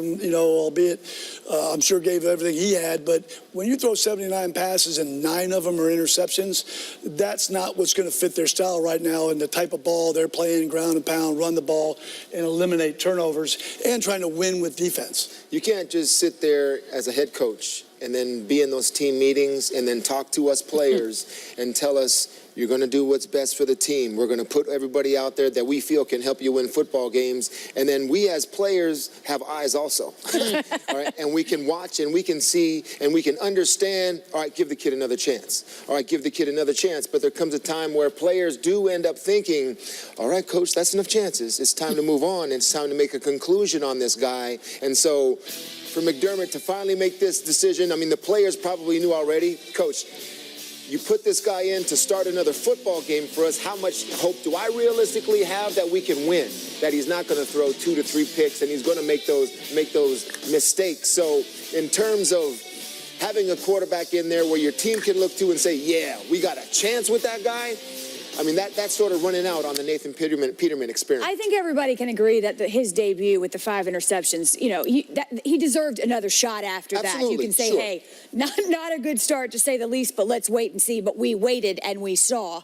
albeit I'm sure gave everything he had. But when you throw 79 passes and 9 of them are interceptions, that's not what's going to fit their style right now and the type of ball they're playing, ground and pound, run the ball, and eliminate turnovers, and trying to win with defense. You can't just sit there as a head coach and then be in those team meetings and then talk to us players and tell us, you're going to do what's best for the team. We're going to put everybody out there that we feel can help you win football games. And then we as players have eyes also. All right? And we can watch and we can see and we can understand, all right, give the kid another chance. All right, give the kid another chance. But there comes a time where players do end up thinking, all right, coach, that's enough chances. It's time to move on. It's time to make a conclusion on this guy. And so for McDermott to finally make this decision, I mean, the players probably knew already, coach, you put this guy in to start another football game for us. How much hope do I realistically have that we can win? That he's not going to throw 2 to 3 picks and he's going to make those mistakes. So in terms of having a quarterback in there where your team can look to and say, yeah, we got a chance with that guy, I mean, that's sort of running out on the Nathan Peterman experience. I think everybody can agree that his debut with the 5 interceptions, he deserved another shot after Absolutely, that. You can say, sure. hey, not a good start to say the least, but let's wait and see. But we waited and we saw,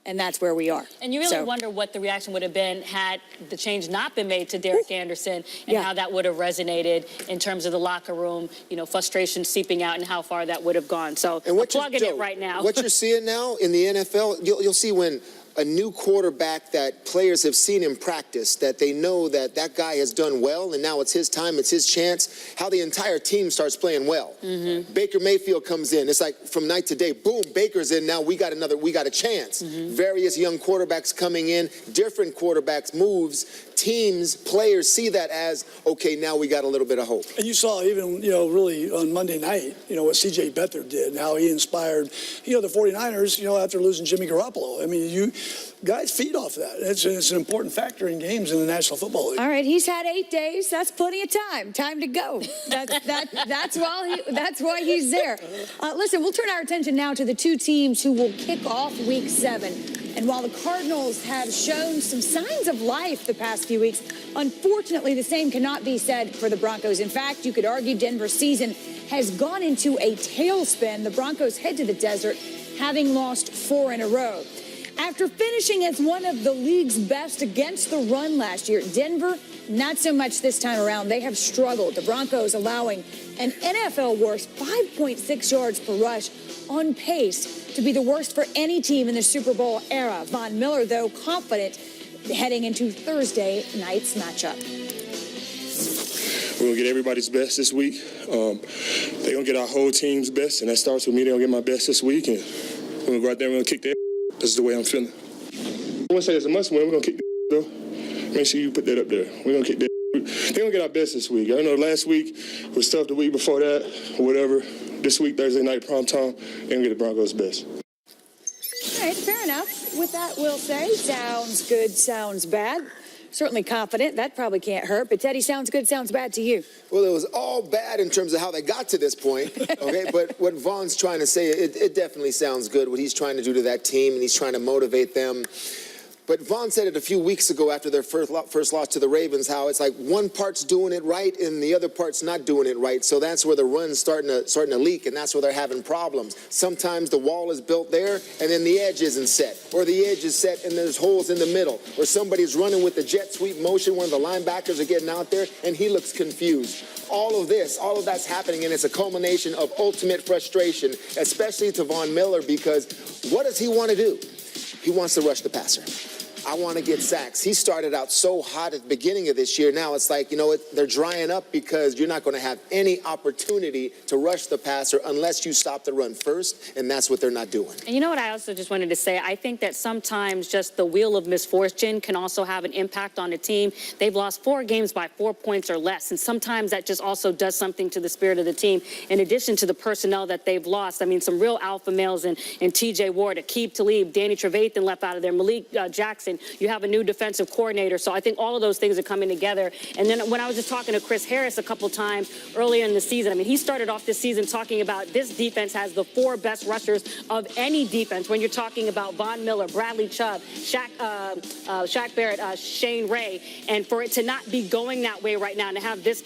and that's where we are. And you really wonder what the reaction would have been had the change not been made to Derek Anderson and how that would have resonated in terms of the locker room, frustration seeping out and how far that would have gone. So I'm plugging it right now. What you're seeing now in the NFL, you'll see when a new quarterback that players have seen in practice, that they know that that guy has done well, and now it's his time, it's his chance, how the entire team starts playing well. Mm-hmm. Baker Mayfield comes in. It's like from night to day, boom, Baker's in. Now we got a chance. Mm-hmm. Various young quarterbacks coming in, different quarterbacks, moves, teams, players see that as, okay, now we got a little bit of hope. And you saw even, really on Monday night, what C.J. Beathard did and how he inspired, the 49ers, after losing Jimmy Garoppolo. I mean, guys feed off that. It's an important factor in games in the National Football League. All right, he's had 8 days. That's plenty of time. Time to go. That's why he's there. Listen, we'll turn our attention now to the 2 teams who will kick off Week 7. And while the Cardinals have shown some signs of life the past few weeks, unfortunately, the same cannot be said for the Broncos. In fact, you could argue Denver's season has gone into a tailspin. The Broncos head to the desert, having lost 4 in a row. After finishing as one of the league's best against the run last year, Denver, not so much this time around. They have struggled. The Broncos allowing an NFL worst 5.6 yards per rush, on pace to be the worst for any team in the Super Bowl era. Von Miller, though, confident heading into Thursday night's matchup. We're going to get everybody's best this week. They're going to get our whole team's best, and that starts with me. They're going to get my best this week, and we're going to go out there and we're going to kick their ass. This is the way I'm feeling. I wouldn't say it's a must win. We're going to kick their ass, though. Make sure you put that up there. We're going to kick their ass. They're going to get our best this week. I know last week was tough, the week before that, or whatever. This week, Thursday night, prime time, they're going to get the Broncos' best. All right, fair enough. With that, we'll say, sounds good, sounds bad. Certainly confident. That probably can't hurt. But, Teddy, sounds good, sounds bad to you. Well, it was all bad in terms of how they got to this point, okay? But what Von's trying to say, it definitely sounds good, what he's trying to do to that team, and he's trying to motivate them. But Von said it a few weeks ago after their first loss to the Ravens, how it's like one part's doing it right and the other part's not doing it right. So that's where the run's starting to leak, and that's where they're having problems. Sometimes the wall is built there and then the edge isn't set, or the edge is set and there's holes in the middle, or somebody's running with the jet sweep motion, one of the linebackers are getting out there and he looks confused. All of that's happening, and it's a culmination of ultimate frustration, especially to Von Miller, because what does he want to do? He wants to rush the passer. I want to get sacks. He started out so hot at the beginning of this year. Now it's like, they're drying up because you're not going to have any opportunity to rush the passer unless you stop the run first, and that's what they're not doing. And you know what I also just wanted to say? I think that sometimes just the wheel of misfortune can also have an impact on a team. They've lost 4 games by 4 points or less, and sometimes that just also does something to the spirit of the team, in addition to the personnel that they've lost. I mean, some real alpha males in T.J. Ward, Aqib Talib, Danny Trevathan left out of there, Malik Jackson. and you have a new defensive coordinator. So I think all of those things are coming together. And then when I was just talking to Chris Harris a couple times earlier in the season, I mean, he started off this season talking about this defense has the 4 best rushers of any defense. When you're talking about Von Miller, Bradley Chubb, Shaq Barrett, Shane Ray, and for it to not be going that way right now and to have these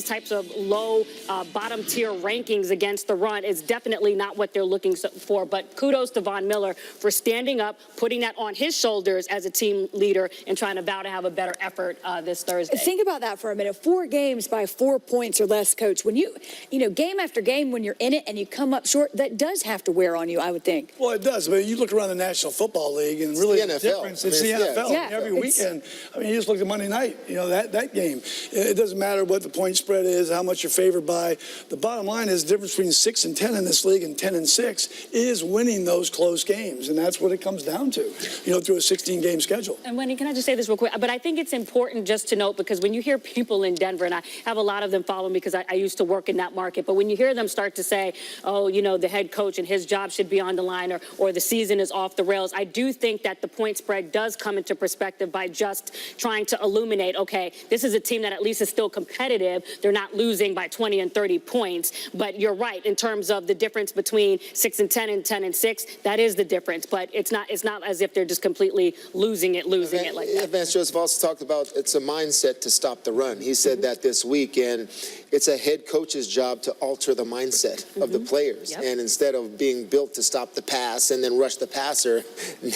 types of low bottom tier rankings against the run is definitely not what they're looking for. But kudos to Von Miller for standing up, putting that on his shoulders as a team leader and trying to vow to have a better effort this Thursday. Think about that for a minute. 4 games by 4 points or less, Coach. When you game after game, when you're in it and you come up short, that does have to wear on you, I would think. Well, it does. But you look around the National Football League, and really the the NFL. difference, it's the NFL. Yeah, Every weekend. I mean, you just look at Monday night, that game. It doesn't matter what the point spread is, how much you're favored by. The bottom line is the difference between 6 and 10 in this league and 10 and 6 is winning those close games. And that's what it comes down to, through a 16-game schedule. And Wendy, can I just say this real quick? But I think it's important just to note, because when you hear people in Denver, and I have a lot of them follow me because I used to work in that market, but when you hear them start to say, oh, the head coach and his job should be on the line, or the season is off the rails, I do think that the point spread does come into perspective by just trying to illuminate, okay, this is a team that at least is still competitive. They're not losing by 20 and 30 points. But you're right, in terms of the difference between 6 and 10 and 10 and 6, that is the difference. But it's not as if they're just completely losing it like that. Vance Joseph also talked about it's a mindset to stop the run. He said that this week, and it's a head coach's job to alter the mindset of the players. Yep. And instead of being built to stop the pass and then rush the passer,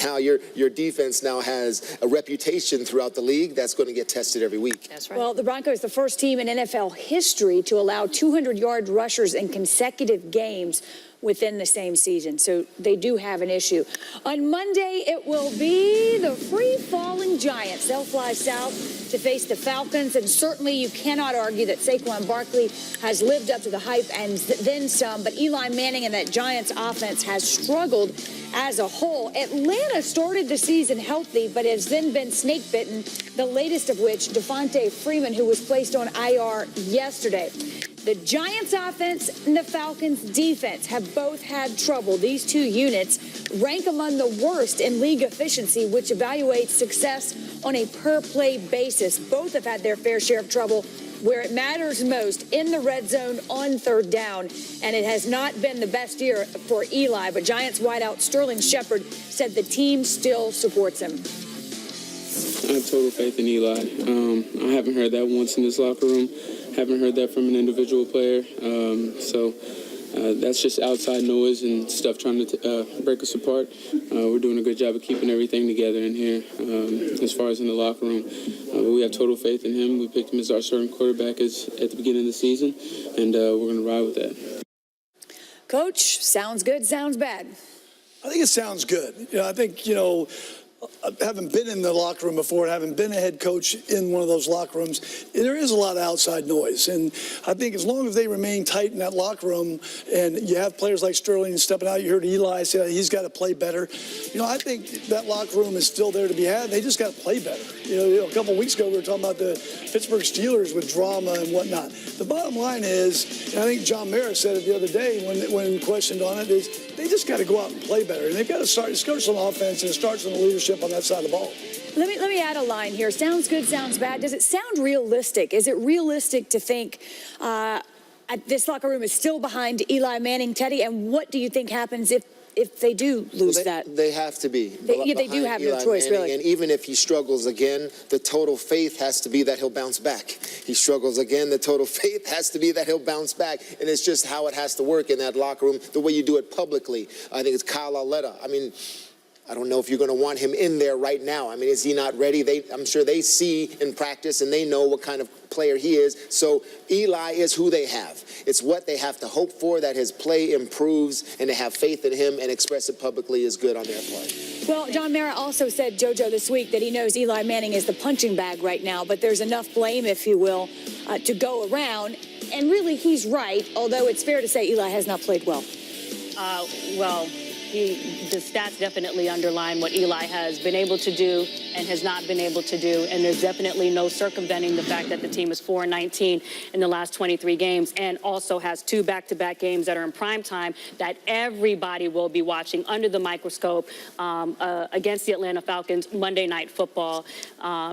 now your defense now has a reputation throughout the league that's going to get tested every week. That's right. Well, the Broncos, the first team in NFL history to allow 200-yard rushers in consecutive games within the same season. So they do have an issue. On Monday, it will be the free-falling Giants. They'll fly south to face the Falcons, and certainly you cannot argue that Saquon Barkley has lived up to the hype and then some, but Eli Manning and that Giants offense has struggled as a whole. Atlanta started the season healthy, but has then been snake-bitten, the latest of which, Devontae Freeman, who was placed on IR yesterday. The Giants offense and the Falcons defense have both had trouble. These two units rank among the worst in league efficiency, which evaluates success on a per-play basis. Both have had their fair share of trouble where it matters most, in the red zone on third down. And it has not been the best year for Eli, but Giants wideout Sterling Shepard said the team still supports him. I have total faith in Eli. I haven't heard that once in this locker room. Haven't heard that from an individual player. So that's just outside noise and stuff trying to break us apart. We're doing a good job of keeping everything together in here as far as in the locker room. But we have total faith in him. We picked him as our starting quarterback at the beginning of the season, and we're going to ride with that. Coach, sounds good, sounds bad. I think it sounds good. I think, having been in the locker room before, having been a head coach in one of those locker rooms, there is a lot of outside noise. And I think as long as they remain tight in that locker room and you have players like Sterling stepping out, you heard Eli say he's got to play better. I think that locker room is still there to be had. They just got to play better. A couple of weeks ago we were talking about the Pittsburgh Steelers with drama and whatnot. The bottom line is, and I think John Mara said it the other day when questioned on it, is they just got to go out and play better. And they've got to start. It starts on offense and it starts on the leadership on that side of the ball. Let me add a line here. Sounds good, sounds bad. Does it sound realistic? Is it realistic to think this locker room is still behind Eli Manning, Teddy? And what do you think happens if they do lose that? They have to be. They do have no Eli choice, Manning, really. And even if he struggles again, the total faith has to be that he'll bounce back. He struggles again, the total faith has to be that he'll bounce back. And it's just how it has to work in that locker room, the way you do it publicly. I think it's Kyle Lauletta. I don't know if you're going to want him in there right now. Is he not ready? I'm sure they see in practice and they know what kind of player he is. So Eli is who they have. It's what they have to hope for, that his play improves, and to have faith in him and express it publicly is good on their part. Well, John Mara also said, JoJo, this week that he knows Eli Manning is the punching bag right now, but there's enough blame, if you will, to go around. And really, he's right, although it's fair to say Eli has not played well. the stats definitely underline what Eli has been able to do and has not been able to do. And there's definitely no circumventing the fact that the team is 4-19 in the last 23 games and also has 2 back-to-back games that are in prime time that everybody will be watching under the microscope against the Atlanta Falcons, Monday Night Football.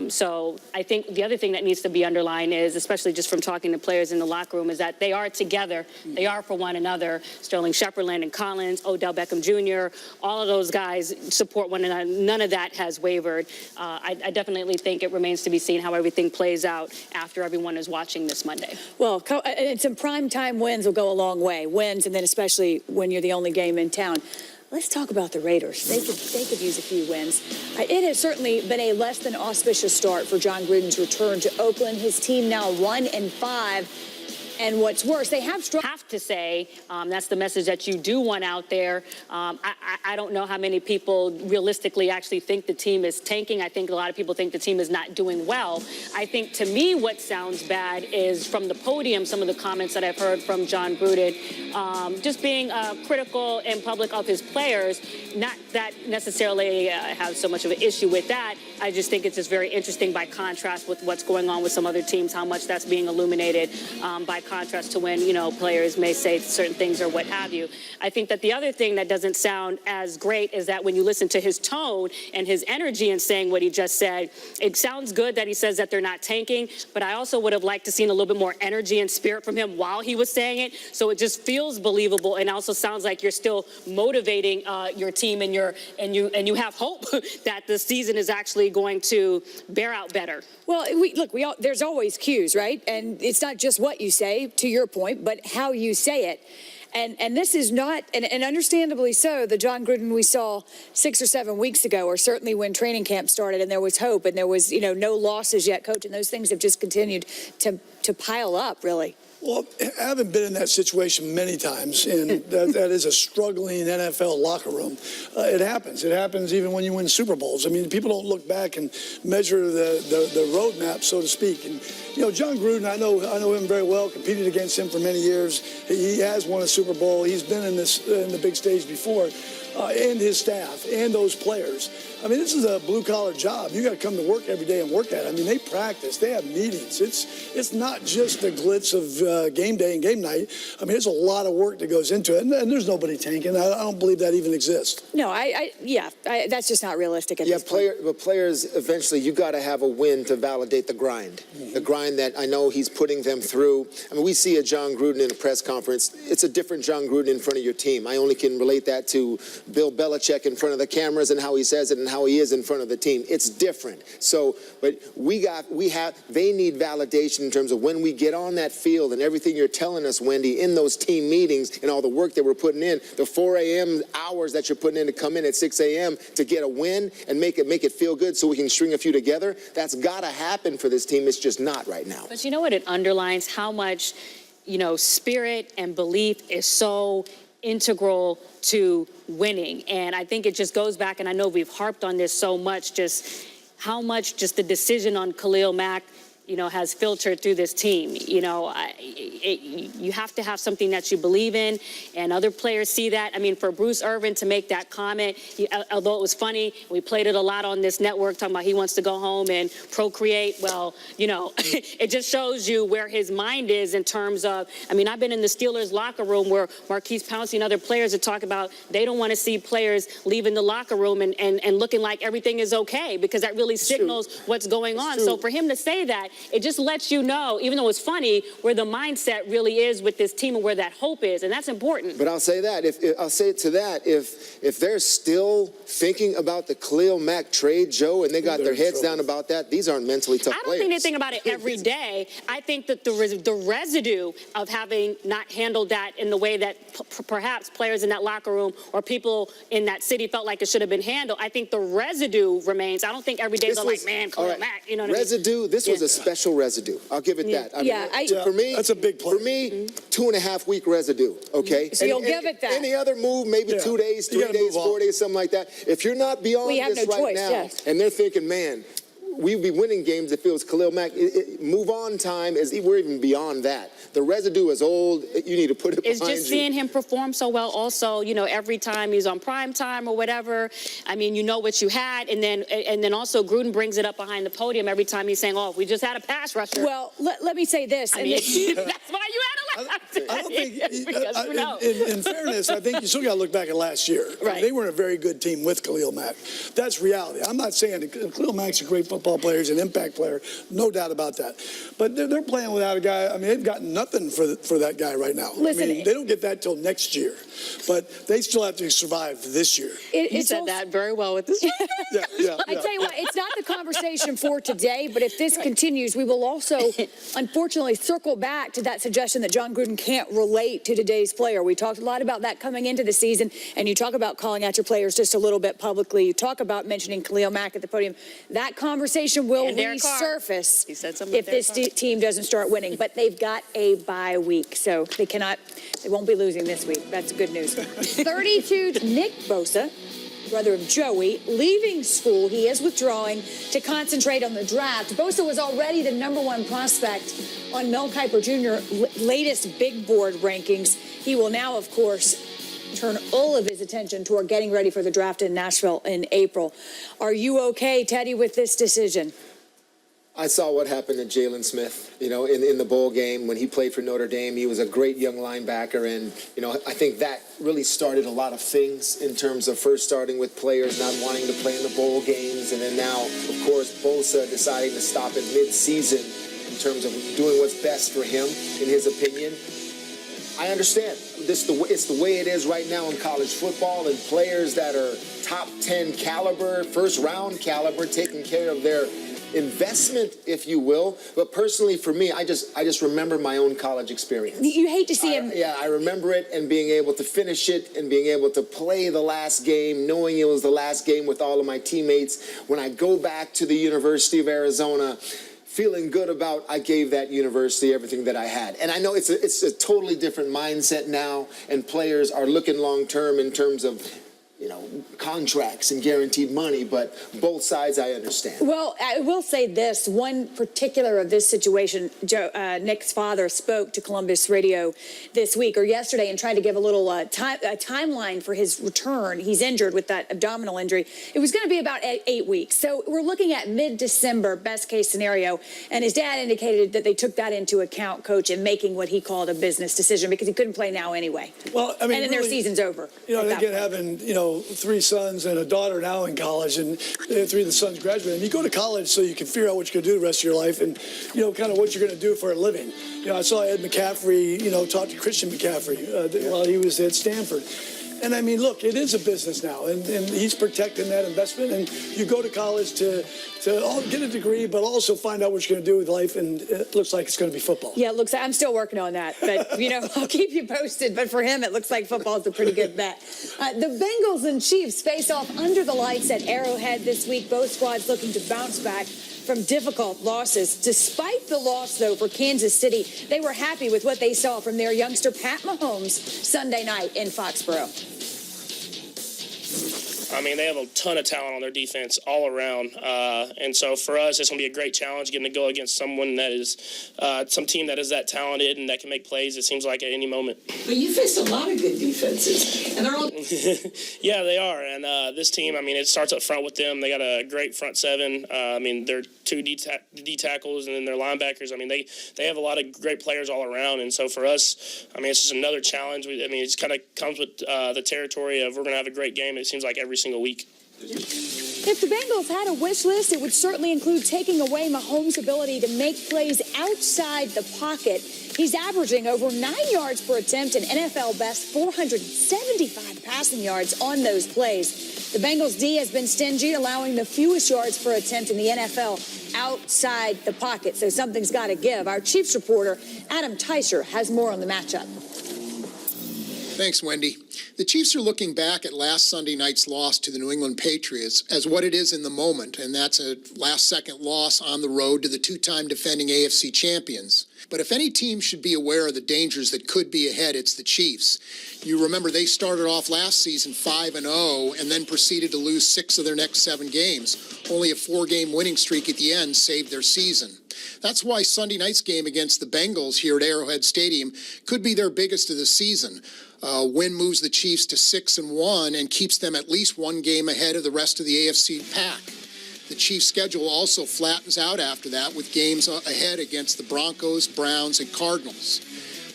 So I think the other thing that needs to be underlined is, especially just from talking to players in the locker room, is that they are together. They are for one another. Sterling Shepard, Landon Collins, Odell Beckham Jr., all of those guys support one another. None of that has wavered. I definitely think it remains to be seen how everything plays out after everyone is watching this Monday. Well, and some primetime wins will go a long way. Wins, and then especially when you're the only game in town. Let's talk about the Raiders. They could use a few wins. It has certainly been a less than auspicious start for John Gruden's return to Oakland. His team now 1-5. And what's worse, they have struggled. Have to say, that's the message that you do want out there. I don't know how many people realistically actually think the team is tanking. I think a lot of people think the team is not doing well. I think, to me, what sounds bad is from the podium, some of the comments that I've heard from John Gruden, just being critical in public of his players. Not that necessarily have so much of an issue with that. I just think it's just very interesting by contrast with what's going on with some other teams, how much that's being illuminated by contrast to when, players may say certain things or what have you. I think that the other thing that doesn't sound as great is that when you listen to his tone and his energy in saying what he just said, it sounds good that he says that they're not tanking, but I also would have liked to seen a little bit more energy and spirit from him while he was saying it. So it just feels believable and also sounds like you're still motivating your team and you have hope that the season is actually going to bear out better. Well, there's always cues, right? And it's not just what you say, to your point, but how you say it. And this is not, and understandably so, the John Gruden we saw 6 or 7 weeks ago, or certainly when training camp started and there was hope and there was, no losses yet, coach, and those things have just continued to pile up, really. Well, I haven't been in that situation many times, and that is a struggling NFL locker room. It happens. It happens even when you win Super Bowls. I mean, people don't look back and measure the roadmap, so to speak. And, John Gruden, I know him very well, competed against him for many years. He has won a Super Bowl. He's been in the big stage before. And his staff and those players. I mean, this is a blue-collar job. You got to come to work every day and work at it. I mean, they practice. They have meetings. It's not just the glitz of game day and game night. I mean, there's a lot of work that goes into it, and there's nobody tanking. I don't believe that even exists. No, that's just not realistic at this point. But players, eventually, you got to have a win to validate the grind. Mm-hmm. The grind that I know he's putting them through. I mean, we see a John Gruden in a press conference. It's a different John Gruden in front of your team. I only can relate that to Bill Belichick in front of the cameras and how he says it and how he is in front of the team. It's different. So, but they need validation in terms of when we get on that field and everything you're telling us, Wendy, in those team meetings and all the work that we're putting in, the 4 a.m. hours that you're putting in to come in at 6 a.m. to get a win and make it feel good so we can string a few together. That's got to happen for this team. It's just not right now. But you know what? It underlines how much, spirit and belief is so integral to winning. And I think it just goes back, and I know we've harped on this so much, just how much just the decision on Khalil Mack, has filtered through this team. You have to have something that you believe in, and other players see that. I mean, for Bruce Irvin to make that comment, although it was funny, we played it a lot on this network, talking about he wants to go home and procreate. Well, it just shows you where his mind is in terms of, I mean, I've been in the Steelers locker room where Marquise Pouncey and other players are talking about they don't want to see players leaving the locker room and looking like everything is okay, because that really signals what's going on. So for him to say that, it just lets you know, even though it's funny, where the mindset really is with this team and where that hope is, and that's important. But I'll say that, if they're still thinking about the Khalil Mack trade, Joe, and they got their heads down about that, these aren't mentally tough players. I don't think they think about it every day. I think that the residue of having not handled that in the way that perhaps players in that locker room or people in that city felt like it should have been handled, I think the residue remains. I don't think every day they're like, man, Khalil Mack, you know what I mean? Residue, this was a special residue. I'll give it that. For me, that's a big play. For me, 2.5 week residue, okay? So you'll give it that. Any other move, maybe 2 days, 3 days, 4 days, something like that. If you're not beyond this right now, and they're thinking, man, we'd be winning games if it was Khalil Mack. Move on time we're even beyond that. The residue is old. You need to put it behind you. It's just seeing him perform so well. Also, every time he's on prime time or whatever, I mean, you know what you had, and then also Gruden brings it up behind the podium every time he's saying, "Oh, we just had a pass rusher." Well, let me say this. I mean, that's why you had a laugh. I don't think, Because who knows? in fairness, I think you still got to look back at last year. Right. They weren't a very good team with Khalil Mack. That's reality. I'm not saying that Khalil Mack's a great football player. He's an impact player. No doubt about that. But they're playing without a guy. I mean, they've got nothing for that guy right now. Listen, I mean, they don't get that till next year. But they still have to survive this year. You said that very well with this. Yeah. I tell you what, it's not the conversation for today, but if this continues, we will also, unfortunately, circle back to that suggestion that John Gruden can't relate to today's player. We talked a lot about that coming into the season, and you talk about calling out your players just a little bit publicly. You talk about mentioning Khalil Mack at the podium. That conversation will resurface if this team doesn't start winning. But they've got a bye week, so they won't be losing this week. That's good news. 32, Nick Bosa, brother of Joey, leaving school. He is withdrawing to concentrate on the draft. Bosa was already the #1 prospect on Mel Kiper Jr. latest big board rankings. He will now, of course, turn all of his attention toward getting ready for the draft in Nashville in April. Are you okay, Teddy, with this decision? I saw what happened to Jalen Smith, in the bowl game when he played for Notre Dame. He was a great young linebacker, and, I think that really started a lot of things in terms of first starting with players not wanting to play in the bowl games, and then now, of course, Bosa deciding to stop at mid-season in terms of doing what's best for him, in his opinion. I understand. It's the way it is right now in college football, and players that are top 10 caliber, first-round caliber, taking care of their investment, if you will. But personally, for me, I just remember my own college experience. You hate to see him. Yeah, I remember it, and being able to finish it and being able to play the last game, knowing it was the last game with all of my teammates. When I go back to the University of Arizona, feeling good about I gave that university everything that I had. And I know it's a totally different mindset now, and players are looking long term in terms of contracts and guaranteed money, but both sides I understand. Well, I will say this, one particular of this situation, Nick's father spoke to Columbus Radio this week or yesterday and tried to give a little timeline for his return. He's injured with that abdominal injury. It was going to be about 8 weeks. So we're looking at mid-December, best case scenario. And his dad indicated that they took that into account, Coach, in making what he called a business decision because he couldn't play now anyway. Well, I mean, and then their season's over. They get having, 3 sons and a daughter now in college, and 3 of the sons graduated. And you go to college so you can figure out what you're going to do the rest of your life and, kind of what you're going to do for a living. I saw Ed McCaffrey, talk to Christian McCaffrey while he was at Stanford. And I mean, look, it is a business now, and he's protecting that investment. And you go to college to get a degree, but also find out what you're going to do with life. And it looks like it's going to be football. Yeah, it looks like I'm still working on that, but I'll keep you posted. But for him, it looks like football's a pretty good bet. The Bengals and Chiefs face off under the lights at Arrowhead this week. Both squads looking to bounce back from difficult losses. Despite the loss, though, for Kansas City, they were happy with what they saw from their youngster Pat Mahomes Sunday night in Foxborough. I mean, they have a ton of talent on their defense all around. And so for us, it's going to be a great challenge getting to go against someone that is, some team that is that talented and that can make plays, it seems like, at any moment. But you faced a lot of good defenses, and they're all... Yeah, they are. And this team, I mean, it starts up front with them. They got a great front seven. I mean, they're 2 D tackles and then their linebackers. I mean, they have a lot of great players all around. And so for us, I mean, it's just another challenge. It kind of comes with the territory of we're going to have a great game. It seems like every single week. If the Bengals had a wish list, it would certainly include taking away Mahomes' ability to make plays outside the pocket. He's averaging over 9 yards per attempt, an NFL best 475 passing yards on those plays. The Bengals' D has been stingy, allowing the fewest yards per attempt in the NFL outside the pocket. So something's got to give. Our Chiefs reporter, Adam Teicher, has more on the matchup. Thanks, Wendy. The Chiefs are looking back at last Sunday night's loss to the New England Patriots as what it is in the moment, and that's a last-second loss on the road to the two-time defending AFC champions. But if any team should be aware of the dangers that could be ahead, it's the Chiefs. You remember they started off last season 5-0 and then proceeded to lose 6 of their next 7 games. Only a 4-game winning streak at the end saved their season. That's why Sunday night's game against the Bengals here at Arrowhead Stadium could be their biggest of the season. Win moves the Chiefs to 6-1 and keeps them at least 1 game ahead of the rest of the AFC pack. The Chiefs' schedule also flattens out after that with games ahead against the Broncos, Browns, and Cardinals.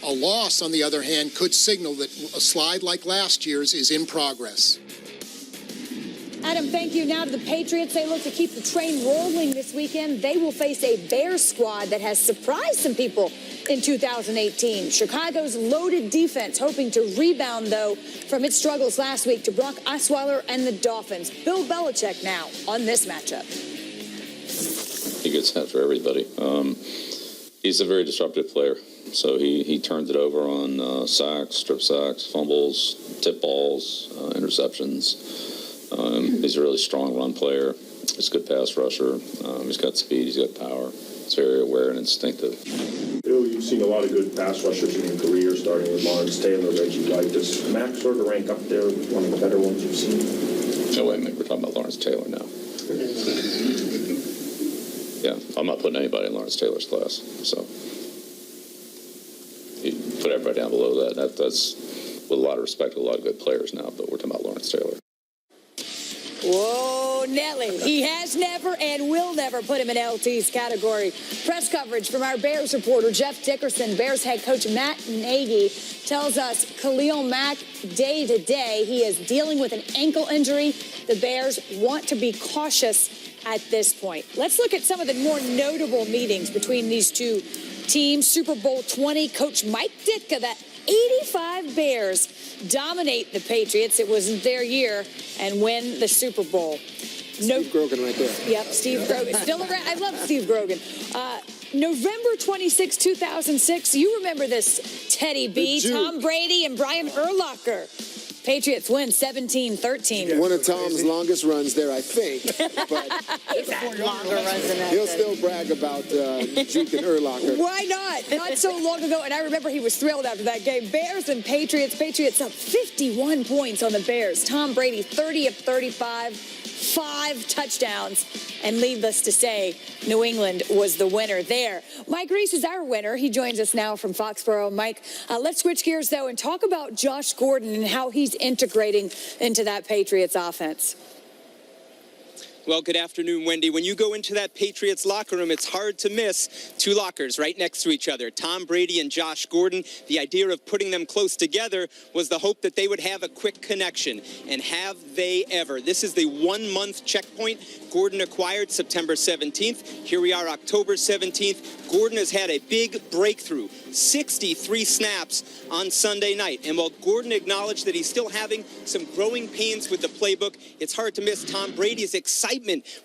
A loss, on the other hand, could signal that a slide like last year's is in progress. Adam, thank you. Now to the Patriots. They look to keep the train rolling this weekend. They will face a Bears squad that has surprised some people in 2018. Chicago's loaded defense hoping to rebound, though, from its struggles last week to Brock Osweiler and the Dolphins. Bill Belichick now on this matchup. He gets after everybody. He's a very disruptive player. So he turns it over on sacks, strip sacks, fumbles, tip balls, interceptions. He's a really strong run player. He's a good pass rusher. He's got speed. He's got power. He's very aware and instinctive. Bill, you've seen a lot of good pass rushers in your career, starting with Lawrence Taylor, Reggie White. Does Mac sort of rank up there, one of the better ones you've seen? No, wait a minute. We're talking about Lawrence Taylor now. Yeah, I'm not putting anybody in Lawrence Taylor's class. So you put everybody down below that. That's with a lot of respect to a lot of good players now, but we're talking about Lawrence Taylor. Whoa, Nelly. He has never and will never put him in LT's category. Press coverage from our Bears reporter, Jeff Dickerson. Bears head coach Matt Nagy tells us Khalil Mack, day to day, he is dealing with an ankle injury. The Bears want to be cautious at this point. Let's look at some of the more notable meetings between these two teams. Super Bowl 20, Coach Mike Ditka, that 85 Bears dominate the Patriots. It wasn't their year and win the Super Bowl. Steve Grogan right there. Yep, Steve Grogan. Still around. I love Steve Grogan. November 26, 2006. You remember this, Teddy B, Tom Brady and Brian Urlacher. Patriots win 17-13. One of Tom's longest runs there, I think. But Longer runs than that. he'll still brag about Juke and Urlacher. Why not? Not so long ago, and I remember he was thrilled after that game. Bears and Patriots. Patriots up 51 points on the Bears. Tom Brady, 30 of 35, 5 touchdowns. And needless to say, New England was the winner there. Mike Reese is our winner. He joins us now from Foxborough. Mike, let's switch gears, though, and talk about Josh Gordon and how he's integrating into that Patriots offense. Well, good afternoon, Wendy. When you go into that Patriots locker room, it's hard to miss 2 lockers right next to each other, Tom Brady and Josh Gordon. The idea of putting them close together was the hope that they would have a quick connection. And have they ever? This is the 1-month checkpoint Gordon acquired September 17th. Here we are, October 17th. Gordon has had a big breakthrough, 63 snaps on Sunday night. And while Gordon acknowledged that he's still having some growing pains with the playbook, it's hard to miss Tom Brady's excitement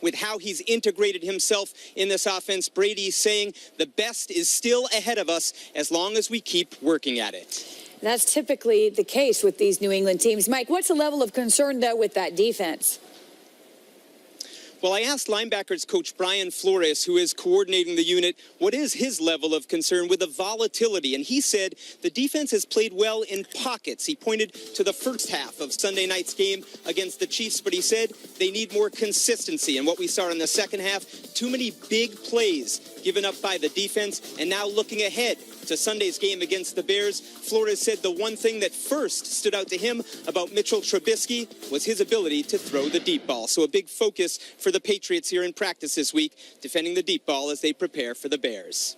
with how he's integrated himself in this offense. Brady saying the best is still ahead of us as long as we keep working at it. That's typically the case with these New England teams. Mike, what's the level of concern, though, with that defense? Well, I asked linebackers coach Brian Flores, who is coordinating the unit, what is his level of concern with the volatility? And he said the defense has played well in pockets. He pointed to the first half of Sunday night's game against the Chiefs, but he said they need more consistency. And what we saw in the second half, too many big plays given up by the defense. And now looking ahead to Sunday's game against the Bears, Flores said the one thing that first stood out to him about Mitchell Trubisky was his ability to throw the deep ball. So a big focus for the Patriots here in practice this week, defending the deep ball as they prepare for the Bears.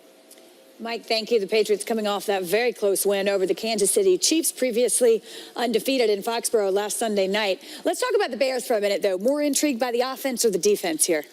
Mike, thank you. The Patriots coming off that very close win over the Kansas City Chiefs, previously undefeated in Foxborough last Sunday night. Let's talk about the Bears for a minute, though. More intrigued by the offense or the defense here?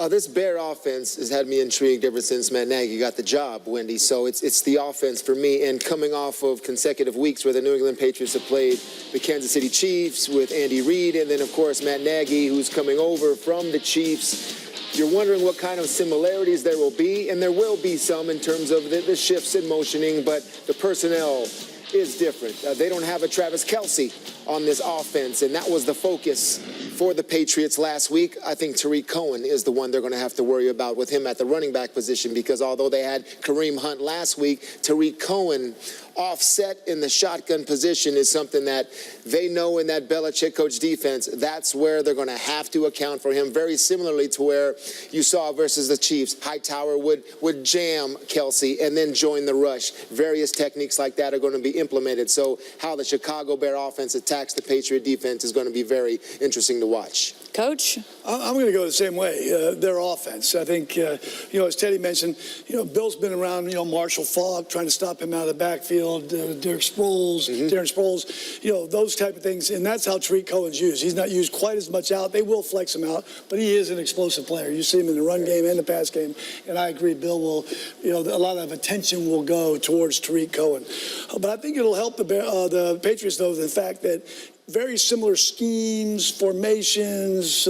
This Bear offense has had me intrigued ever since Matt Nagy got the job, Wendy. So it's the offense for me. And coming off of consecutive weeks where the New England Patriots have played the Kansas City Chiefs with Andy Reid, and then, of course, Matt Nagy, who's coming over from the Chiefs, you're wondering what kind of similarities there will be. And there will be some in terms of the shifts in motioning, but the personnel is different. They don't have a Travis Kelce on this offense, and that was the focus for the Patriots last week. I think Tariq Cohen is the one they're going to have to worry about with him at the running back position, because although they had Kareem Hunt last week, Tariq Cohen offset in the shotgun position is something that they know in that Belichick coach defense. That's where they're going to have to account for him, very similarly to where you saw versus the Chiefs. Hightower would jam Kelce and then join the rush. Various techniques like that are going to be implemented. So how the Chicago Bear offense attacks the Patriot defense is going to be very interesting to watch. Coach? I'm going to go the same way, their offense. I think, as Teddy mentioned, Bill's been around, Marshall Faulk, trying to stop him out of the backfield, Darren Sproles, those type of things. And that's how Tariq Cohen's used. He's not used quite as much out. They will flex him out, but he is an explosive player. You see him in the run game and the pass game. And I agree, Bill will, a lot of attention will go towards Tariq Cohen. But I think it'll help the Patriots, though, the fact that very similar schemes, formations,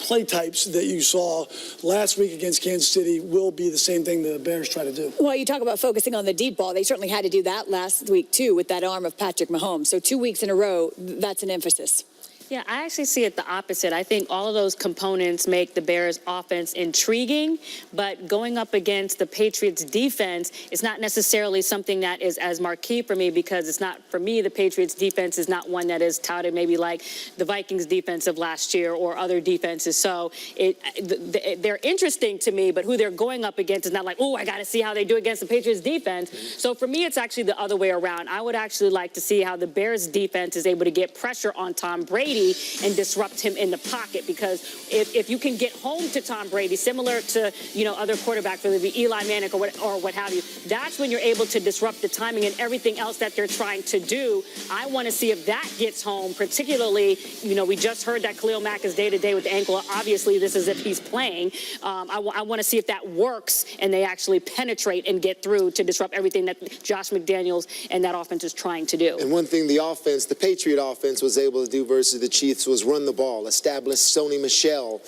play types that you saw last week against Kansas City will be the same thing the Bears try to do. Well, you talk about focusing on the deep ball. They certainly had to do that last week, too, with that arm of Patrick Mahomes. So 2 weeks in a row, that's an emphasis. Yeah, I actually see it the opposite. I think all of those components make the Bears' offense intriguing, but going up against the Patriots' defense is not necessarily something that is as marquee for me, because it's not, for me, the Patriots' defense is not one that is touted maybe like the Vikings' defense of last year or other defenses. So they're interesting to me, but who they're going up against is not like, oh, I got to see how they do against the Patriots' defense. So for me, it's actually the other way around. I would actually like to see how the Bears' defense is able to get pressure on Tom Brady and disrupt him in the pocket, because if you can get home to Tom Brady, similar to other quarterbacks, whether it be Eli Manning or what have you, that's when you're able to disrupt the timing and everything else that they're trying to do. I want to see if that gets home, particularly, we just heard that Khalil Mack is day-to-day with the ankle. Obviously, this is if he's playing. I want to see if that works and they actually penetrate and get through to disrupt everything that Josh McDaniels and that offense is trying to do. And one thing the Patriot offense was able to do versus the Chiefs was run the ball, establish Sony Michel.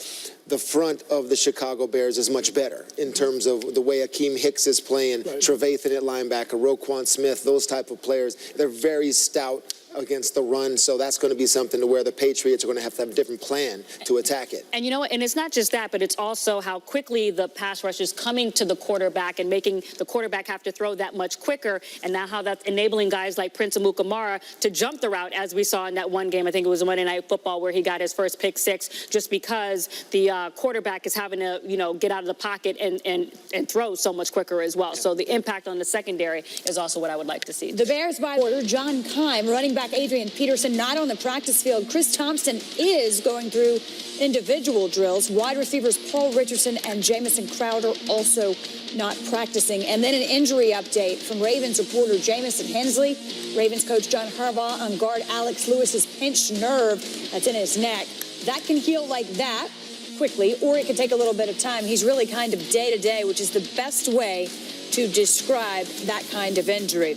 The front of the Chicago Bears is much better in terms of the way Akeem Hicks is playing, right. Trevathan at linebacker, Roquan Smith, those type of players. They're very stout against the run, so that's going to be something to where the Patriots are going to have a different plan to attack it. And and it's not just that, but it's also how quickly the pass rush is coming to the quarterback and making the quarterback have to throw that much quicker, and now how that's enabling guys like Prince Amukamara to jump the route, as we saw in that one game, I think it was Monday Night Football, where he got his first pick six, just because the quarterback is having to, get out of the pocket and throw so much quicker as well. So the impact on the secondary is also what I would like to see. The Bears by order, John Keim, running back Adrian Peterson not on the practice field. Chris Thompson is going through individual drills. Wide receivers Paul Richardson and Jamison Crowder also not practicing. And then an injury update from Ravens reporter Jamison Hensley. Ravens coach John Harbaugh on guard Alex Lewis's pinched nerve that's in his neck. That can heal like that quickly, or it can take a little bit of time. He's really kind of day-to-day, which is the best way to describe that kind of injury.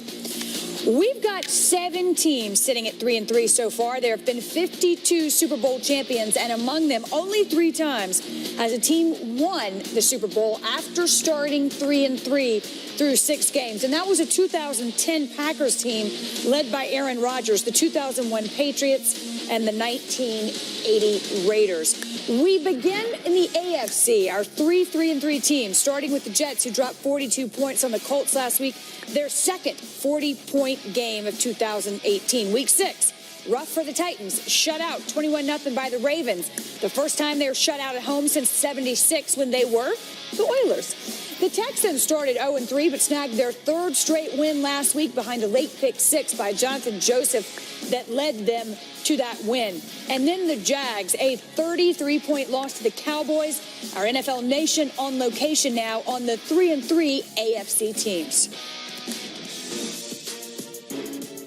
We've got 7 teams sitting at 3-3 so far. There have been 52 Super Bowl champions, and among them, only 3 times has a team won the Super Bowl after starting 3-3 through 6 games. And that was a 2010 Packers team led by Aaron Rodgers, the 2001 Patriots, and the 1980 Raiders. We begin in the AFC, our 3-3 teams, starting with the Jets, who dropped 42 points on the Colts last week, their second 40-point game of 2018. Week 6, rough for the Titans, shut out 21-0 by the Ravens. The first time they were shut out at home since '76 when they were the Oilers. The Texans started 0-3 but snagged their 3rd straight win last week behind a late pick 6 by Jonathan Joseph that led them to that win. And then the Jags, a 33-point loss to the Cowboys. Our NFL Nation on location now on the 3-3 AFC teams.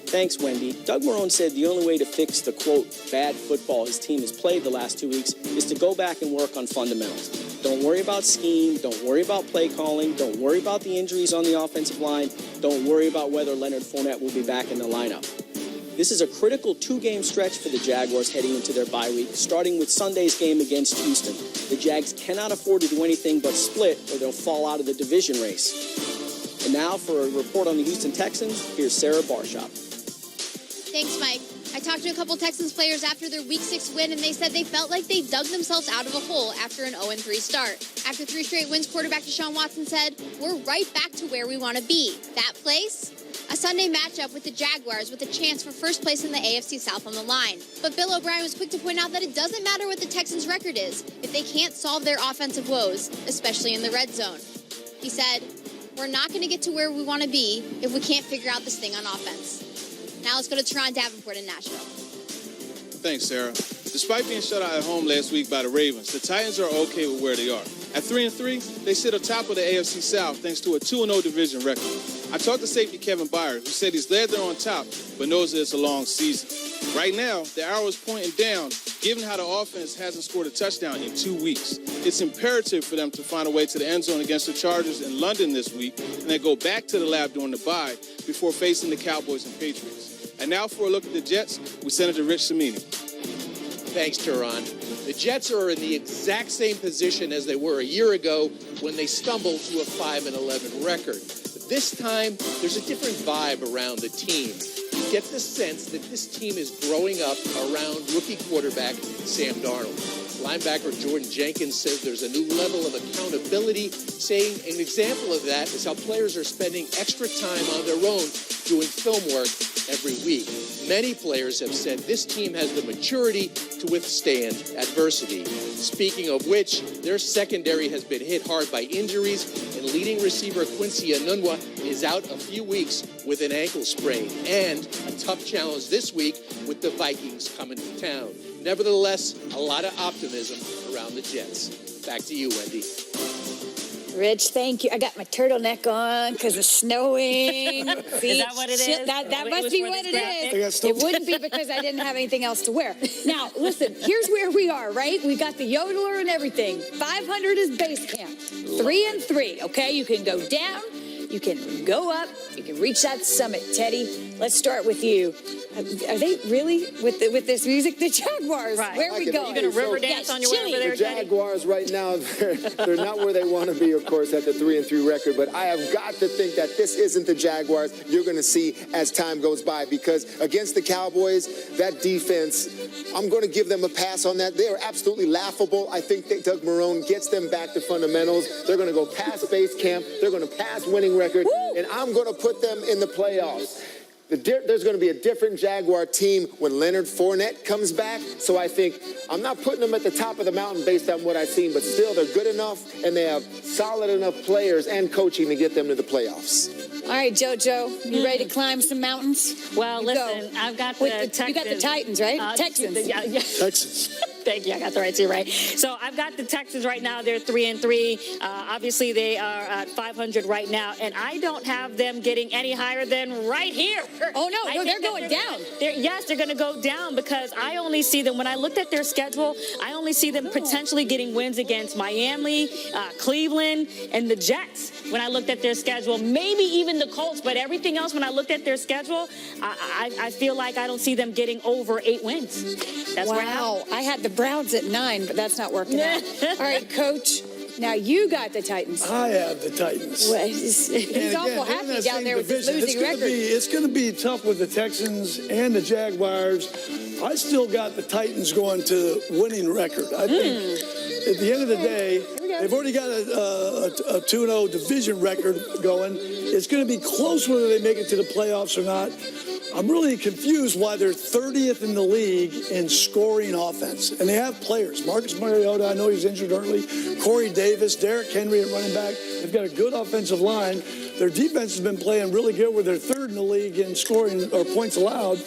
Thanks, Wendy. Doug Marrone said the only way to fix the, quote, bad football his team has played the last 2 weeks is to go back and work on fundamentals. Don't worry about scheme. Don't worry about play calling. Don't worry about the injuries on the offensive line. Don't worry about whether Leonard Fournette will be back in the lineup. This is a critical 2-game stretch for the Jaguars heading into their bye week, starting with Sunday's game against Houston. The Jags cannot afford to do anything but split or they'll fall out of the division race. And now for a report on the Houston Texans, here's Sarah Barshop. Thanks, Mike. I talked to a couple Texans players after their Week 6 win, and they said they felt like they dug themselves out of a hole after an 0-3 start. After 3 straight wins, quarterback Deshaun Watson said, "We're right back to where we want to be." That place? A Sunday matchup with the Jaguars with a chance for first place in the AFC South on the line. But Bill O'Brien was quick to point out that it doesn't matter what the Texans' record is if they can't solve their offensive woes, especially in the red zone. He said, "We're not going to get to where we want to be if we can't figure out this thing on offense." Now let's go to Teron Davenport in Nashville. Thanks, Sarah. Despite being shut out at home last week by the Ravens, the Titans are okay with where they are. At 3-3, they sit atop of the AFC South thanks to a 2-0 division record. I talked to safety Kevin Byard, who said he's glad they're on top, but knows that it's a long season. Right now, the arrow is pointing down, given how the offense hasn't scored a touchdown in 2 weeks. It's imperative for them to find a way to the end zone against the Chargers in London this week, and then go back to the lab during the bye before facing the Cowboys and Patriots. And now for a look at the Jets with Senator Rich Cimini. Thanks, Teron. The Jets are in the exact same position as they were a year ago when they stumbled to a 5-11 record. But this time, there's a different vibe around the team. You get the sense that this team is growing up around rookie quarterback Sam Darnold. Linebacker Jordan Jenkins says there's a new level of accountability, saying an example of that is how players are spending extra time on their own doing film work every week. Many players have said this team has the maturity to withstand adversity. Speaking of which, their secondary has been hit hard by injuries, and leading receiver Quincy Enunwa is out a few weeks with an ankle sprain, and a tough challenge this week with the Vikings coming to town. Nevertheless, a lot of optimism around the Jets. Back to you, Wendy. Rich, thank you. I got my turtleneck on because it's snowing. See, Is that what it is? That It must was be for what this it graphic? is. It wouldn't be because I didn't have anything else to wear. Now, listen, here's where we are, right? We got the yodeler and everything. 500 is base camp. 3-3, okay? You can go down, you can go up, you can reach that summit. Teddy, let's start with you. Are they really with this music? The Jaguars. Right. Where are we going? You gonna river dance on your way over there, The Jaguars right now, they're not where they want to be, of course, at the 3-3 record. But I have got to think that this isn't the Jaguars you're going to see as time goes by, because against the Cowboys, that defense, I'm going to give them a pass on that. They are absolutely laughable. I think that Doug Marrone gets them back to fundamentals. They're going to go past base camp. They're going to pass winning record, and I'm going to put them in the playoffs. There's going to be a different Jaguar team when Leonard Fournette comes back. So I think I'm not putting them at the top of the mountain based on what I've seen, but still they're good enough and they have solid enough players and coaching to get them to the playoffs. All right, JoJo, you ready to climb some mountains? Well, You listen, go. I've got With the Texans. You got the Titans, right? Texans. Yeah. Texans. Thank you. I got the right team right. So I've got the Texans right now. They're 3-3. Obviously, they are at 500 right now, and I don't have them getting any higher than right here. Oh no, I they're think going down. Yes, they're going to go down because I only see them when I looked at their schedule. I only see them potentially getting wins against Miami, Cleveland, and the Jets. When I looked at their schedule, maybe even the Colts, but everything else, when I looked at their schedule, I feel like I don't see them getting over 8 wins. That's where I had the Browns at 9, but that's not working out. All right, Coach. Now you got the Titans. I have the Titans. Well, he's awful happy down there with this losing record. It's going to be tough with the Texans and the Jaguars. I still got the Titans going to winning record. I think at the end of the day, they've already got a 2-0 division record going. It's going to be close whether they make it to the playoffs or not. I'm really confused why they're 30th in the league in scoring offense. And they have players. Marcus Mariota, I know he's injured early. Corey Davis, Derrick Henry at running back. They've got a good offensive line. Their defense has been playing really good where they're 3rd in the league in scoring or points allowed.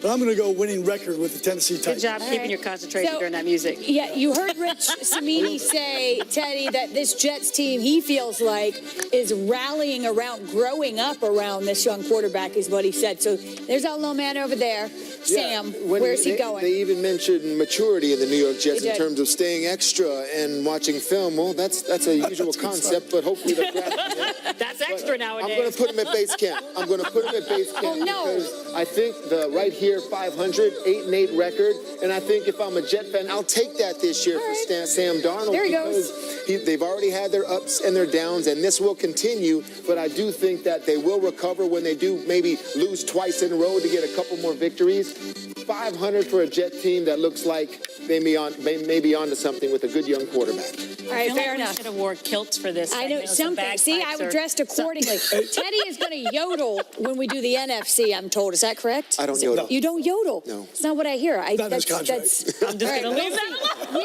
But I'm going to go winning record with the Tennessee Titans. Good job keeping your concentration during that music. Yeah, you heard Rich Cimini say, Teddy, that this Jets team, he feels like, is rallying around, growing up around this young quarterback, is what he said. So there's our little man over there, Sam. Where's he going? They even mentioned maturity in the New York Jets They in did. terms of staying extra and watching film. Well, that's a usual concept, but hopefully they're grasping it. That's extra nowadays. I'm going to put him at base camp. I'm going to put him at base camp Oh, no. because I think the right here year 500, 8-8 record. And I think if I'm a Jet fan, I'll take that this year for Sam Darnold. There he because they've already had their ups and their downs, and this will continue. But I do think that they will recover when they do maybe lose twice in a row to get a couple more victories. 500 for a Jet team that looks like they may be onto something with a good young quarterback. All right, fair enough. We should have wore kilts for this. I know something. See, I would dressed accordingly. Teddy is going to yodel when we do the NFC, I'm told. Is that correct? I don't yodel. You don't yodel? No. It's not what I hear. Not in his contract. I'm just going to leave that alone.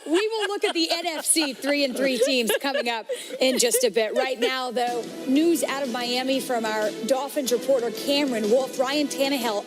We will look at the NFC 3-3 teams coming up in just a bit. Right now, though, news out of Miami from our Dolphins reporter Cameron Wolf. Ryan Tannehill